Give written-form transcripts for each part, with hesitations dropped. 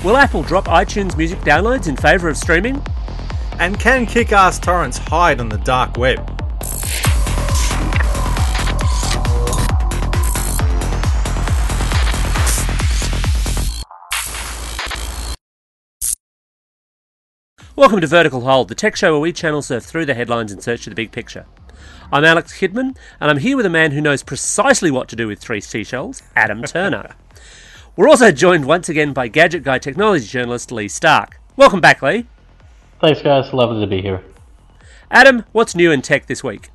Will Apple drop iTunes music downloads in favour of streaming? And can Kickass Torrents hide on the dark web? Welcome to Vertical Hold, the tech show where we channel surf through the headlines in search of the big picture. I'm Alex Kidman, and I'm here with a man who knows precisely what to do with 3 seashells, Adam Turner. We're also joined once again by GadgetGuy technology journalist Leigh Stark. Welcome back, Leigh. Thanks, guys. Lovely to be here. Adam, what's new in tech this week?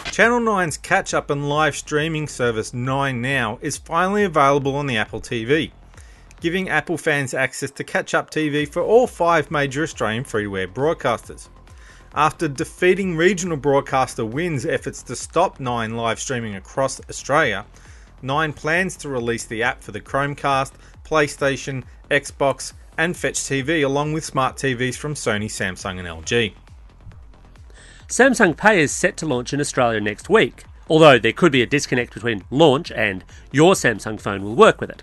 Channel 9's catch-up and live streaming service 9 Now is finally available on the Apple TV, giving Apple fans access to catch-up TV for all 5 major Australian free-to-air broadcasters. After defeating regional broadcaster Win's efforts to stop 9 live streaming across Australia, 9 plans to release the app for the Chromecast, PlayStation, Xbox and Fetch TV, along with smart TVs from Sony, Samsung and LG. Samsung Pay is set to launch in Australia next week, although there could be a disconnect between launch and your Samsung phone will work with it,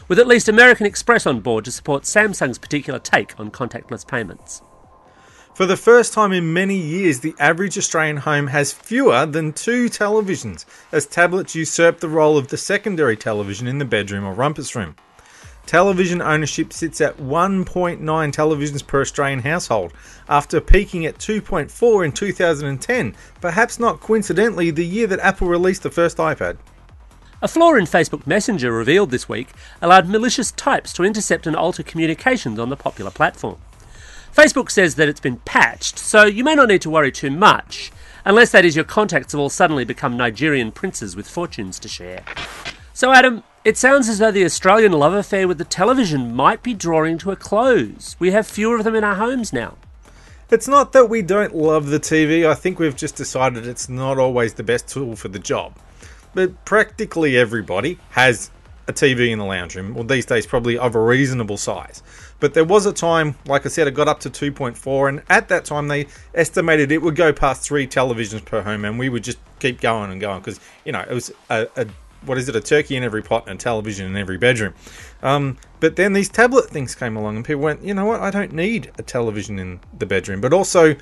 with at least American Express on board to support Samsung's particular take on contactless payments. For the first time in many years, the average Australian home has fewer than 2 televisions, as tablets usurp the role of the secondary television in the bedroom or rumpus room. Television ownership sits at 1.9 televisions per Australian household, after peaking at 2.4 in 2010, perhaps not coincidentally the year that Apple released the first iPad. A flaw in Facebook Messenger revealed this week allowed malicious types to intercept and alter communications on the popular platform. Facebook says that it's been patched, so you may not need to worry too much, unless that is your contacts have all suddenly become Nigerian princes with fortunes to share. So Adam, it sounds as though the Australian love affair with the television might be drawing to a close. We have fewer of them in our homes now. It's not that we don't love the TV, I think we've just decided it's not always the best tool for the job. But practically everybody has a TV in the lounge room, or these days probably of a reasonable size. But there was a time, like I said, it got up to 2.4, and at that time they estimated it would go past 3 televisions per home, and we would just keep going and going, because, you know, it was a turkey in every pot and a television in every bedroom. But then these tablet things came along, and people went, you know what, I don't need a television in the bedroom. But also,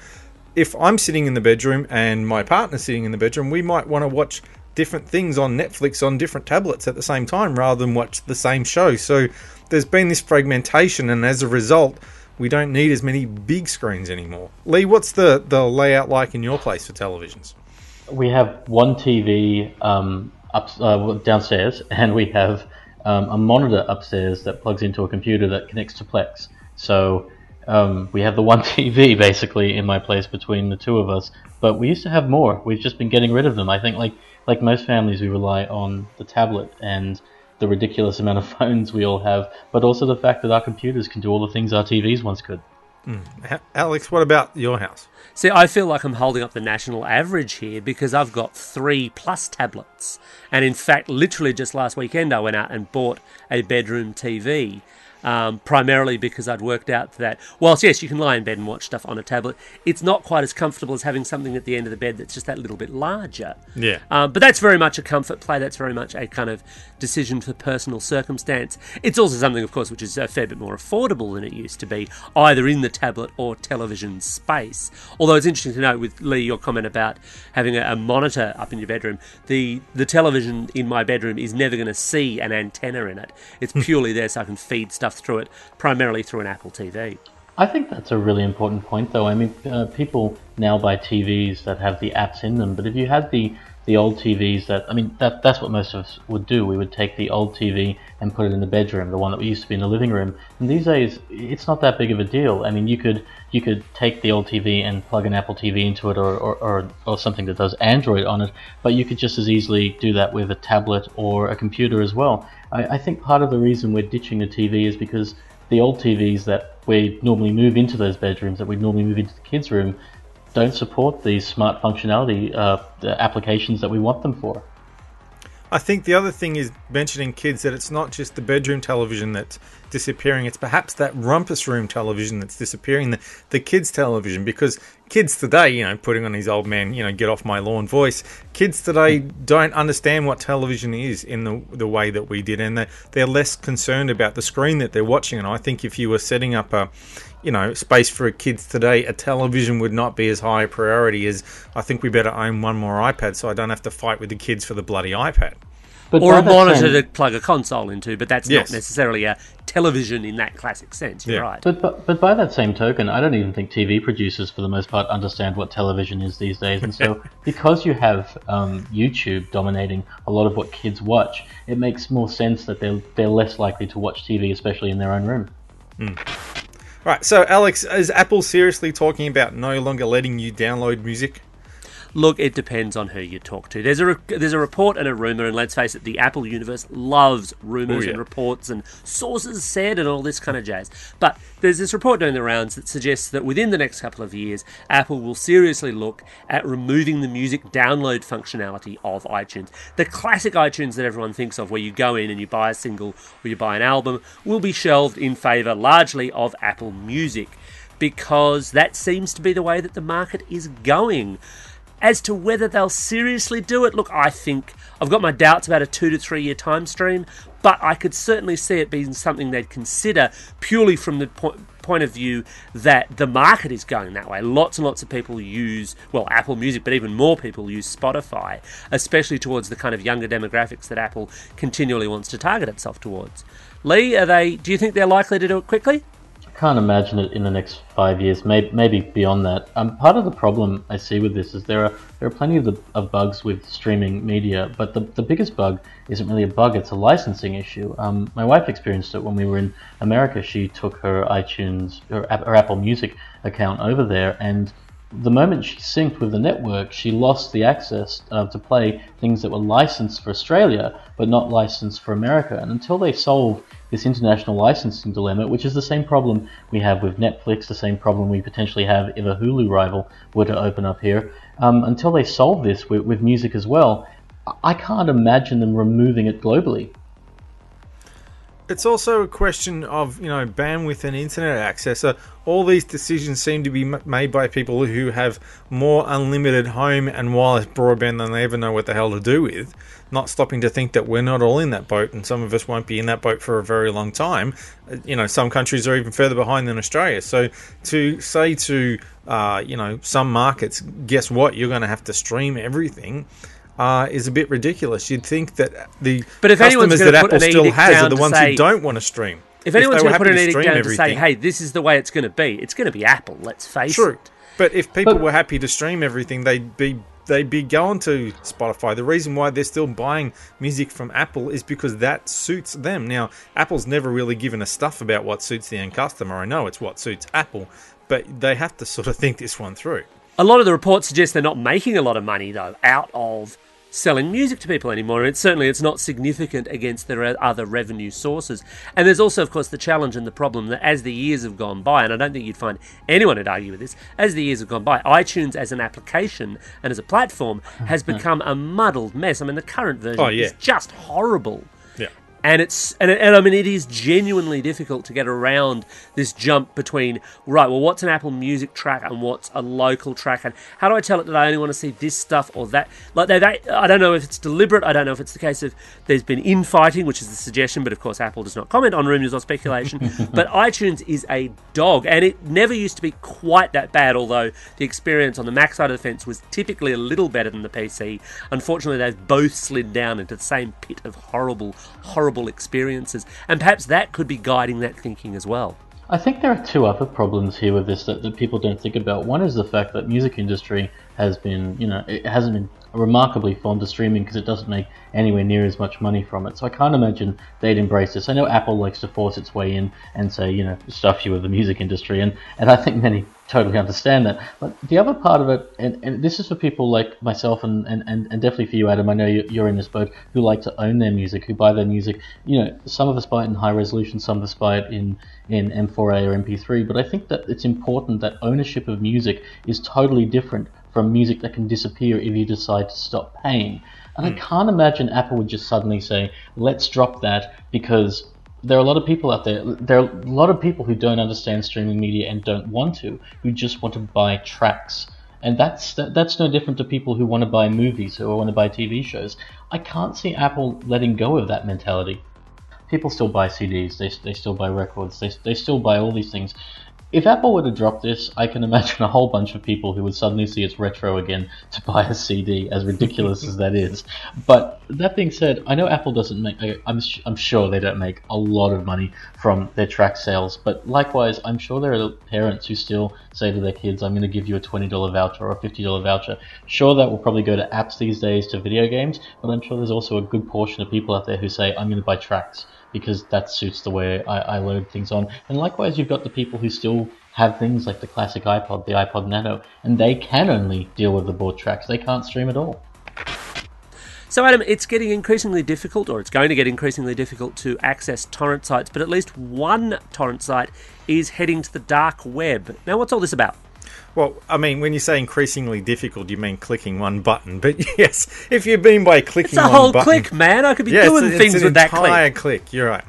if I'm sitting in the bedroom and my partner's sitting in the bedroom, we might want to watch different things on Netflix on different tablets at the same time rather than watch the same show. So there's been this fragmentation, and as a result we don't need as many big screens anymore. Leigh, what's the layout like in your place for televisions? We have one TV downstairs, and we have a monitor upstairs that plugs into a computer that connects to Plex. So we have the one TV basically in my place between the two of us, but we used to have more. We've just been getting rid of them. I think like most families, we rely on the tablet and the ridiculous amount of phones we all have, but also the fact that our computers can do all the things our TVs once could. Alex, what about your house? See, I feel like I'm holding up the national average here because I've got 3+ tablets. And in fact, literally just last weekend I went out and bought a bedroom TV. Primarily because I'd worked out that, whilst yes, you can lie in bed and watch stuff on a tablet, it's not quite as comfortable as having something at the end of the bed that's just that little bit larger. Yeah. But that's very much a comfort play. That's very much a kind of decision for personal circumstance. It's also something, of course, which is a fair bit more affordable than it used to be, either in the tablet or television space. Although it's interesting to note with Leigh, your comment about having a monitor up in your bedroom. The television in my bedroom is never going to see an antenna in it. It's purely there so I can feed stuff through it, primarily through an Apple TV. I think that's a really important point, though. I mean, people now buy TVs that have the apps in them, but if you had the old TVs that's what most of us would do. We would take the old TV and put it in the bedroom, the one that used to be in the living room. And these days, it's not that big of a deal. I mean, you could take the old TV and plug an Apple TV into it, or something that does Android on it, but you could just as easily do that with a tablet or a computer as well. I think part of the reason we're ditching the TV is because the old TVs that we normally move into those bedrooms, that we normally move into the kids' room, don't support these smart functionality the applications that we want them for. I think the other thing is mentioning kids, that it's not just the bedroom television that's disappearing, it's perhaps that rumpus room television that's disappearing, the kids' television, because kids today, putting on his old man, get off my lawn voice, kids today don't understand what television is in the way that we did, and they're less concerned about the screen that they're watching. And I think if you were setting up a space for kids today, a television would not be as high a priority as, I think we better own one more iPad so I don't have to fight with the kids for the bloody iPad. Or a monitor to plug a console into, but that's not necessarily a television in that classic sense. You're right. But by that same token, I don't even think TV producers, for the most part, understand what television is these days. And so, because you have YouTube dominating a lot of what kids watch, it makes more sense that they're less likely to watch TV, especially in their own room. Right. So, Alex, is Apple seriously talking about no longer letting you download music? Look, it depends on who you talk to. There's a report and a rumour, and let's face it, the Apple universe loves rumours and reports and sources said and all this kind of jazz. But there's this report doing the rounds that suggests that within the next couple of years, Apple will seriously look at removing the music download functionality of iTunes. The classic iTunes that everyone thinks of, where you go in and you buy a single or you buy an album, will be shelved in favour largely of Apple Music, because that seems to be the way that the market is going. As to whether they'll seriously do it, look, I think I've got my doubts about a 2 to 3 year time stream, but I could certainly see it being something they'd consider purely from the point of view that the market is going that way. Lots and lots of people use, Apple Music, but even more people use Spotify, especially towards the kind of younger demographics that Apple continually wants to target itself towards. Leigh, do you think they're likely to do it quickly? Can't imagine it in the next 5 years, maybe beyond that. Part of the problem I see with this is there are plenty of bugs with streaming media, but the biggest bug isn't really a bug, it's a licensing issue. My wife experienced it when we were in America. She took her iTunes, her Apple Music account over there, and the moment she synced with the network, she lost the access to play things that were licensed for Australia, but not licensed for America. And until they solve this international licensing dilemma, which is the same problem we have with Netflix, the same problem we potentially have if a Hulu rival were to open up here, until they solve this with music as well, I can't imagine them removing it globally. It's also a question of, bandwidth and internet access. All these decisions seem to be made by people who have more unlimited home and wireless broadband than they ever know what the hell to do with, not stopping to think that we're not all in that boat, and some of us won't be in that boat for a very long time. Some countries are even further behind than Australia. So to say to, some markets, guess what, you're going to have to stream everything, is a bit ridiculous. You'd think that the customers that Apple still has are the ones who don't want to stream. If anyone's going to put an edict down to say, hey, this is the way it's going to be Apple, let's face it. But if people were happy to stream everything, they'd be going to Spotify. The reason why they're still buying music from Apple is because that suits them. Now, Apple's never really given us stuff about what suits the end customer. I know it's what suits Apple, but they have to sort of think this one through. A lot of the reports suggest they're not making a lot of money, though, out of selling music to people anymore. And it's not significant against their other revenue sources. And there's also, of course, the challenge and the problem that as the years have gone by, and I don't think you'd find anyone who'd argue with this, as the years have gone by, iTunes as an application and as a platform has become a muddled mess. I mean, the current version is just horrible. Yeah. And it is genuinely difficult to get around this jump between, what's an Apple Music track and what's a local track, and how do I tell it that I only want to see this stuff or that? I don't know if it's deliberate. I don't know if it's the case of there's been infighting, which is the suggestion, but of course Apple does not comment on rumours or speculation. But iTunes is a dog, and it never used to be quite that bad, although the experience on the Mac side of the fence was typically a little better than the PC. Unfortunately, they've both slid down into the same pit of horrible experiences, and perhaps that could be guiding that thinking as well. I think there are two other problems here with this that people don't think about. One is the fact that music industry has been, it hasn't been remarkably fond of streaming because it doesn't make anywhere near as much money from it. So I can't imagine they'd embrace this. I know Apple likes to force its way in and say, stuff you with the music industry, and I think many totally understand that. But the other part of it, and this is for people like myself and definitely for you, Adam, I know you're in this boat, who like to own their music, who buy their music. Some of us buy it in high resolution, some of us buy it in M4A or MP3, but I think that it's important that ownership of music is totally different from music that can disappear if you decide to stop paying. And I can't imagine Apple would just suddenly say, let's drop that because there are a lot of people out there. There are a lot of people who don't understand streaming media and don't want to, who just want to buy tracks. And that's no different to people who want to buy movies, who want to buy TV shows. I can't see Apple letting go of that mentality. People still buy CDs, they still buy records, they still buy all these things. If Apple were to drop this, I can imagine a whole bunch of people who would suddenly see it's retro again to buy a CD, as ridiculous as that is. But that being said, I know Apple doesn't make, I'm sure they don't make a lot of money from their track sales, but likewise, I'm sure there are parents who still say to their kids, I'm going to give you a $20 voucher or a $50 voucher. Sure, that will probably go to apps these days, to video games, but I'm sure there's also a good portion of people out there who say, I'm going to buy tracks, because that suits the way I load things on. And likewise, you've got the people who still have things like the classic iPod, the iPod Nano, and they can only deal with the bought tracks. They can't stream at all. So, Adam, it's getting increasingly difficult, or it's going to get increasingly difficult to access torrent sites, but at least one torrent site is heading to the dark web. Now, what's all this about? Well, I mean, when you say increasingly difficult, you mean clicking one button. But yes, if you mean by clicking one button... It's a whole click, man. I could be doing things with that click. It's an entire click. You're right.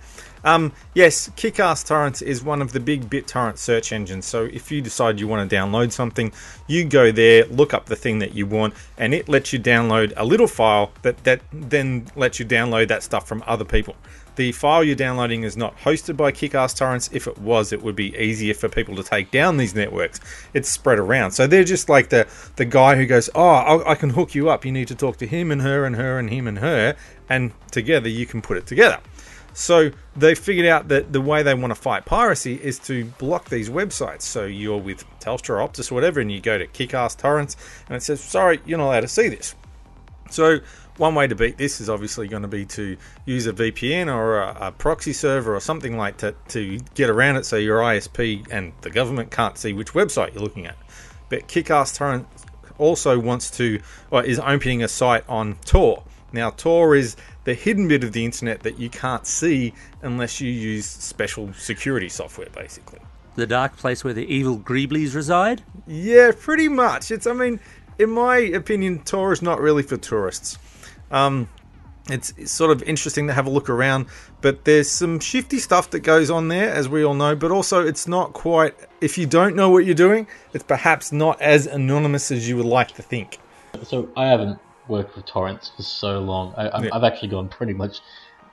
Yes, Kickass Torrents is one of the big BitTorrent search engines. So if you decide you want to download something, you go there, look up the thing that you want, and it lets you download a little file that then lets you download that stuff from other people. The file you're downloading is not hosted by Kickass Torrents. If it was, it would be easier for people to take down these networks. It's spread around. So they're just like the guy who goes, oh, I can hook you up. You need to talk to him and her and her and him and her. And together you can put it together. So they figured out that the way they want to fight piracy is to block these websites. So you're with Telstra or Optus or whatever, and you go to Kickass Torrents, and it says, sorry, you're not allowed to see this. So one way to beat this is obviously going to be to use a VPN or a proxy server or something like that to get around it so your ISP and the government can't see which website you're looking at. But Kickass Torrent also is opening a site on Tor. Now, Tor is the hidden bit of the internet that you can't see unless you use special security software, basically. The dark place where the evil Greeblies reside? Yeah, pretty much. In my opinion, Tor is not really for tourists. It's sort of interesting to have a look around, but there's some shifty stuff that goes on there, as we all know, but also it's not quite, if you don't know what you're doing, it's perhaps not as anonymous as you would like to think. So I haven't worked with torrents for so long. I've actually gone pretty much,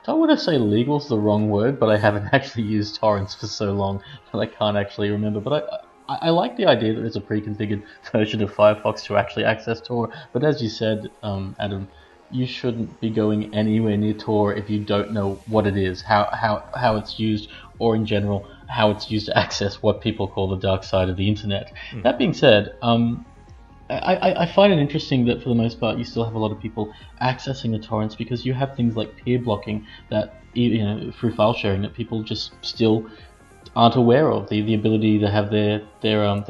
I don't want to say legal's the wrong word, but I haven't actually used torrents for so long that I can't actually remember. But I like the idea that there's a pre-configured version of Firefox to actually access Tor, but as you said, Adam, you shouldn't be going anywhere near Tor if you don't know what it is, how it's used, or in general, how it's used to access what people call the dark side of the internet. That being said, I find it interesting that for the most part you still have a lot of people accessing the torrents because you have things like peer blocking that, through file sharing, that people just still aren't aware of. The ability to have their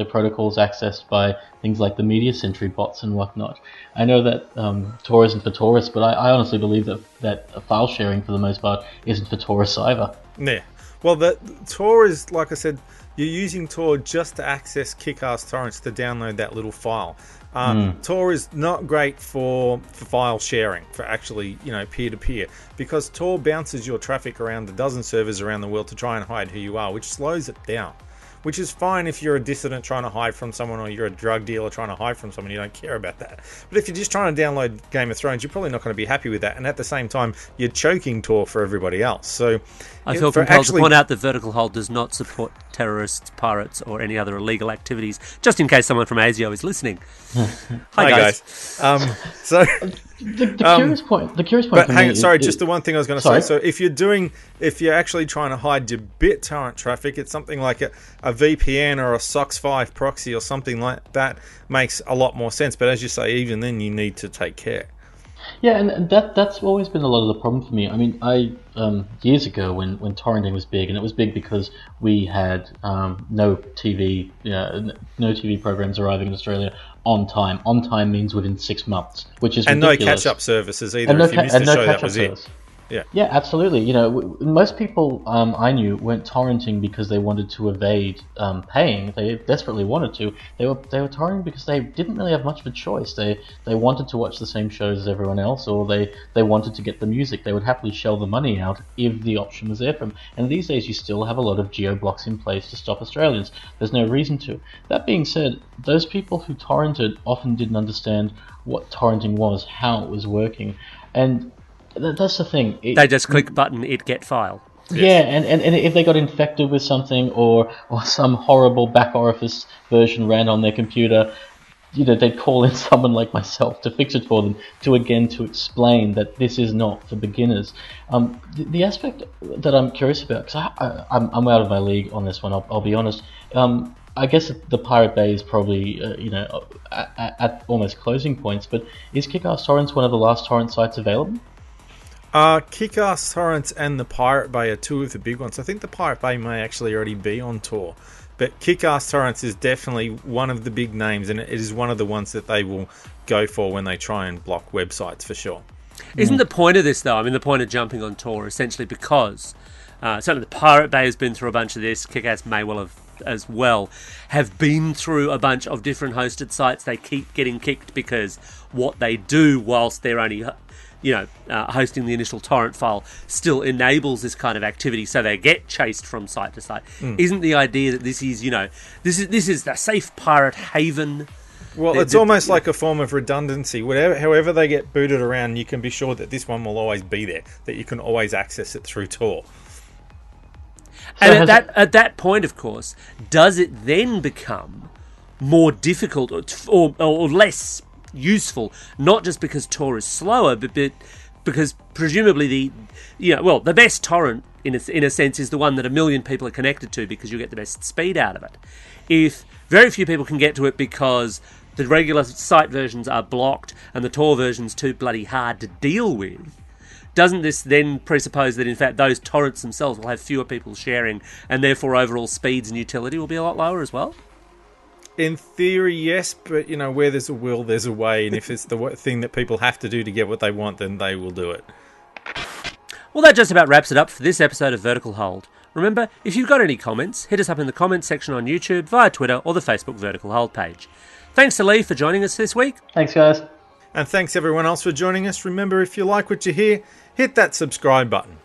protocols accessed by things like the Media Sentry bots and whatnot. I know that Tor isn't for tourists, but I honestly believe that file sharing for the most part isn't for tourists either. Yeah. Well, Tor is, like I said, you're using Tor just to access Kickass Torrents to download that little file. Tor is not great for file sharing, for actually, peer-to-peer, because Tor bounces your traffic around a dozen servers around the world to try and hide who you are, which slows it down. Which is fine if you're a dissident trying to hide from someone, or you're a drug dealer trying to hide from someone. You don't care about that. But if you're just trying to download Game of Thrones, you're probably not going to be happy with that. And at the same time, you're choking Tor for everybody else. So I feel compelled to point out that Vertical Hold does not support terrorists, pirates, or any other illegal activities, just in case someone from ASIO is listening. Hi, guys. So the curious point. But hang on, sorry, just the one thing I was going to say. So if you're actually trying to hide your BitTorrent traffic, it's something like a VPN or a SOX5 proxy or something like that makes a lot more sense. But as you say, even then you need to take care. Yeah, and that's always been a lot of the problem for me. I mean, years ago when torrenting was big, and it was big because we had no TV programs arriving in Australia on time. On time means within 6 months, which is ridiculous. And no catch-up services either. If you missed a show, that was it. Yeah, absolutely. You know, most people I knew weren't torrenting because they wanted to evade paying. They desperately wanted to. They were torrenting because they didn't really have much of a choice. They wanted to watch the same shows as everyone else, or they wanted to get the music. They would happily shell the money out if the option was there for them. And these days, you still have a lot of geo blocks in place to stop Australians. There's no reason to. That being said, those people who torrented often didn't understand what torrenting was, how it was working, and that's the thing. They just click button, it get file. Yeah, and if they got infected with something or some horrible back orifice version ran on their computer, you know, they'd call in someone like myself to fix it for them, to explain that this is not for beginners. The aspect that I'm curious about, because I'm out of my league on this one, I'll be honest. I guess the Pirate Bay is probably, at almost closing points, but is Kickass Torrents one of the last torrent sites available? Kickass Torrents and the Pirate Bay are two of the big ones. I think the Pirate Bay may actually already be on tour, but Kickass Torrents is definitely one of the big names, and it is one of the ones that they will go for when they try and block websites, for sure. Isn't the point of this, though, I mean, the point of jumping on tour essentially because certainly the Pirate Bay has been through a bunch of this, Kickass may well have been through a bunch of different hosted sites. They keep getting kicked because what they do whilst they're only hosting the initial torrent file still enables this kind of activity, so they get chased from site to site. Isn't the idea that this is, this is the safe pirate haven? Well, it's almost like a form of redundancy. However they get booted around, you can be sure that this one will always be there, that you can always access it through Tor. And at that point, of course, does it then become more difficult or less useful, not just because Tor is slower, but because presumably the best torrent in a sense is the one that 1 million people are connected to, because you get the best speed out of it. If very few people can get to it because the regular site versions are blocked and the Tor version's too bloody hard to deal with, doesn't this then presuppose that in fact those torrents themselves will have fewer people sharing, and therefore overall speeds and utility will be a lot lower as well? In theory, yes, but where there's a will, there's a way, and if it's the thing that people have to do to get what they want, then they will do it. Well, that just about wraps it up for this episode of Vertical Hold. Remember, if you've got any comments, hit us up in the comments section on YouTube, via Twitter, or the Facebook Vertical Hold page. Thanks to Leigh for joining us this week. Thanks, guys. And thanks everyone else for joining us. Remember, if you like what you hear, hit that subscribe button.